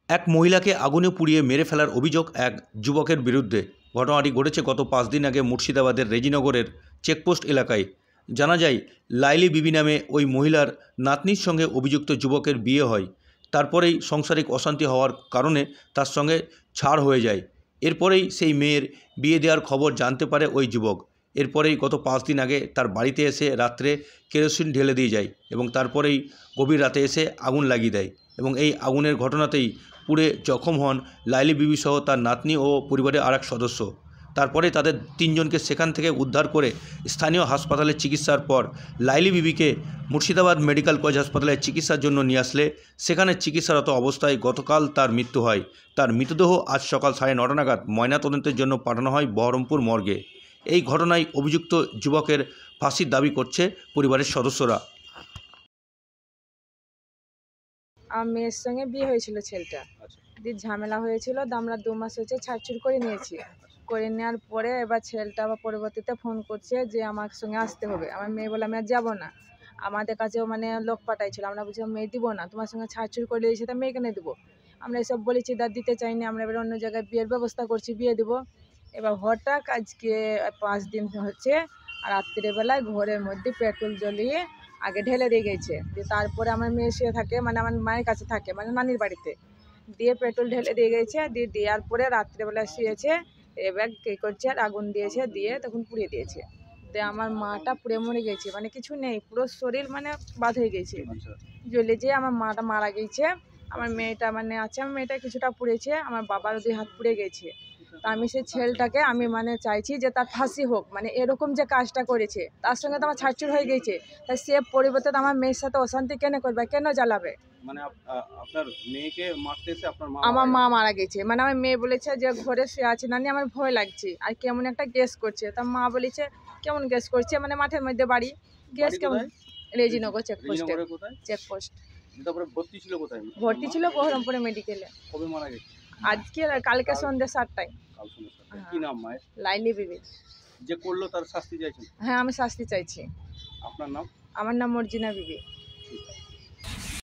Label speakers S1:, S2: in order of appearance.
S1: এক মহিলাকে আগুনে পুড়িয়ে মেরে ফেলার অভিযোগ এক যুবকের বিরুদ্ধে। ঘটনাটি ঘটেছে গত 5 দিন আগে মুর্শিদাবাদের রেজিনগরের চেকপোস্ট এলাকায়। জানা যায়, লাইলি বিবি নামে ওই মহিলার নাতনির সঙ্গে অভিযুক্ত যুবকের বিয়ে হয়। তারপরেই সাংসারিক অশান্তি হওয়ার কারণে তার সঙ্গে ছাড় হয়ে যায়। এরপরেই সেই মেয়ের বিয়ে দেওয়ার খবর জানতে পারে ওই যুবক। এরপরেই গত 5 দিন আগে তার বাড়িতে এসে রাত্রে কেরোসিন ঢেলে দিয়ে যায় এবং তারপরেই গভীর রাতে এসে আগুন লাগিয়ে দেয় এবং এই আগুনের ঘটনাতেই পুড়ে জখম হন লাইলি বিবি সহ তার নাতনি ও পরিবারের আরেক সদস্য। তারপরে তাদের 3 জনকে সেখান থেকে উদ্ধার করে স্থানীয় হাসপাতালে চিকিৎসার পর লাইলি বিবিকে মুর্শিদাবাদ মেডিকেল কলেজ হাসপাতালে চিকিৎসার জন্য নিয়ে আসলে সেখানে চিকিৎসারত অবস্থায় গতকাল তার মৃত্যু হয়। তার মৃতদেহ আজ সকাল 9:30 নাগাদ ময়নাতদন্তের জন্য পাঠানো হয় বহরমপুর মর্গে। এই ঘটনায় অভিযুক্ত যুবকের ফাঁসির দাবি করছে পরিবারের সদস্যরা।
S2: আমার মেয়ের সঙ্গে বিয়ে হয়েছিল ছেলেটা, দিয়ে ঝামেলা হয়েছিল, তো আমরা 2 মাস হয়েছে ছাড়ছুড় করে নিয়েছি। করে নেওয়ার পরে এবার ছেলেটা আবার পরবর্তীতে ফোন করছে যে আমার সঙ্গে আসতে হবে। আমার মেয়ে বলে আমি আর যাবো না। আমাদের কাছেও মানে লোক পাঠাইছিল, আমরা বলছিলাম মেয়ে দিব না, তোমার সঙ্গে ছাড়ছুড় করে দিয়েছি, তা মেয়ে কেন দেবো? আমরা এসব বলেছি, তার দিতে চাইনি। আমরা এবার অন্য জায়গায় বিয়ের ব্যবস্থা করছি, বিয়ে দেবো। এবার হঠাৎ আজকে 5 দিন হচ্ছে, আর রাত্রিবেলায় ঘরের মধ্যে পেট্রোল জ্বলিয়ে আগে ঢেলে দিয়ে গেছে। দিয়ে তারপরে আমার মেয়ে শুয়ে থাকে, মানে আমার মায়ের কাছে থাকে, মানে নানির বাড়িতে। দিয়ে পেট্রোল ঢেলে দিয়ে গেছে, দিয়ে দেওয়ার পরে রাত্রেবেলা শুয়েছে। এবার কী করছে, আর আগুন দিয়েছে, দিয়ে তখন পুড়িয়ে দিয়েছে। দিয়ে আমার মাটা পুড়ে মরে গেছে, মানে কিছু নেই, পুরো শরীর মানে বাদ হয়ে গেছে, জ্বলে যেয়ে আমার মাটা মারা গেছে। আমার মেয়েটা মানে আছে, আমার মেয়েটা কিছুটা পুড়েছে, আমার বাবারও 2 হাত পুড়ে গেছে। তা আমি সেই ছেলেটাকে আমি মানে চাইছি যে তার ফাঁসি হোক, মানে এরকম যে কাজটা করেছে তার সঙ্গে তো আমার ছাড়ছুড় হয়ে গেছে, তাই সে পরিবর্তে আমার মেয়ের সাথে অশান্তি কেন করবে, কেন জ্বালাবে?
S3: মানে আপনার মেয়েকে মারতে এসে আপনার মা
S2: আমার মা মারা গেছে, মানে আমার মেয়ে বলেছে যে ঘরে শুয়ে আছে নানি, আমার ভয় লাগছে, আর কেমন একটা গ্যাস করছে। তা মা বলেছে কেমন গ্যাস করছে, মানে মাঠের মধ্যে বাড়ি, গ্যাস
S3: বাড়ি
S2: কেমন?
S3: কোথায়?
S2: রেজিনগর চেকপোস্টে।
S3: রেজিনগরে কোথায়?
S2: চেকপোস্ট
S3: তারপরে ভর্তি ছিল কোথায়?
S2: ভর্তি ছিল বহরমপুরে মেডিকেলে।
S3: কবে মারা গেছে?
S2: আজকে কালকে সন্ধ্যে 7টায়।
S3: কাল সন্ধ্যা 7টায়। কি নাম মায়ের?
S2: লাইলি বিবি।
S3: যে করলো তার শাস্তি চাইছেন?
S2: হ্যাঁ, আমি শাস্তি চাইছি।
S3: আপনার নাম?
S2: আমার নাম মর্জিনা বিবি।
S3: ঠিক আছে।